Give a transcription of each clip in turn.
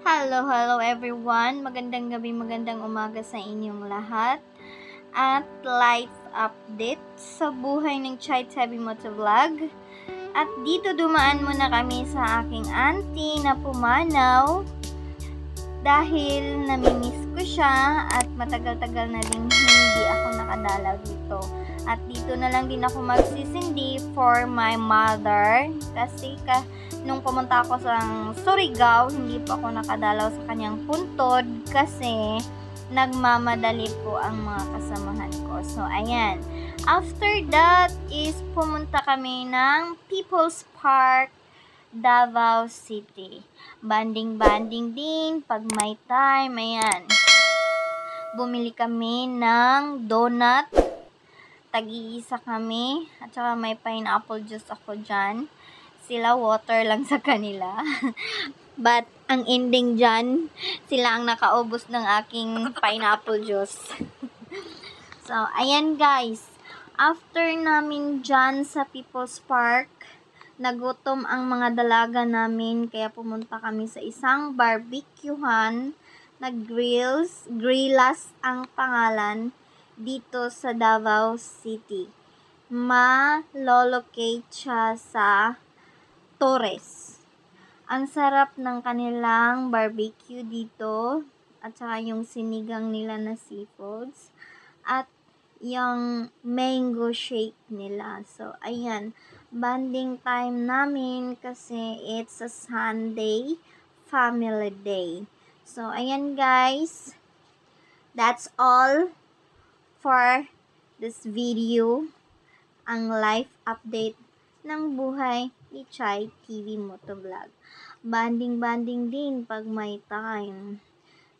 Hello everyone. Magandang gabi, magandang umaga sa inyong lahat. At life update sa buhay ng Chai Tabi Moto Vlog. At dito dumaan muna kami sa aking auntie na pumanaw dahil namimiss ko siya at matagal-tagal na din hindi ako nakadalaw dito. At dito na lang din ako magsisindi for my mother kasi nung pumunta ako sa Surigao, hindi pa ako nakadalaw sa kanyang puntod kasi nagmamadali po ang mga kasamahan ko. So, ayan. After that is pumunta kami ng People's Park, Davao City. Banding-banding din pag may time. Ayan. Bumili kami ng donut. Tag-iisa kami. At saka may pineapple juice ako dyan. Sila water lang sa kanila. But ang ending dyan, sila ang nakaubos ng aking pineapple juice. So, ayan guys. After namin dyan sa People's Park, nagutom ang mga dalaga namin. Kaya pumunta kami sa isang barbecuehan na Grillas ang pangalan dito sa Davao City. Ma-locate siya sa Torres. Ang sarap ng kanilang barbecue dito at saka yung sinigang nila na seafoods at yung mango shake nila. So, ayan. Bonding time namin kasi it's a Sunday family day. So, ayan guys. That's all for this video. Ang life update ng buhay ni Chai TV Motovlog. Banding-banding din pag may time.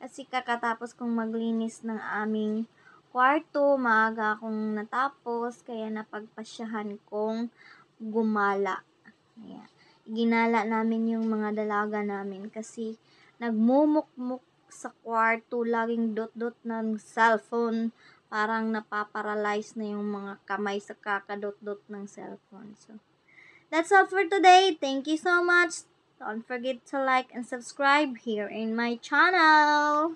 Kasi kakatapos kong maglinis ng aming kwarto, maaga akong natapos, kaya napagpasyahan kong gumala. Ayan. Ginala namin yung mga dalaga namin kasi nagmumukmuk sa kwarto, laging dot-dot ng cellphone. Parang napaparalyze na yung mga kamay sa kakadot-dot ng cellphone. So, that's all for today. Thank you so much. Don't forget to like and subscribe here in my channel.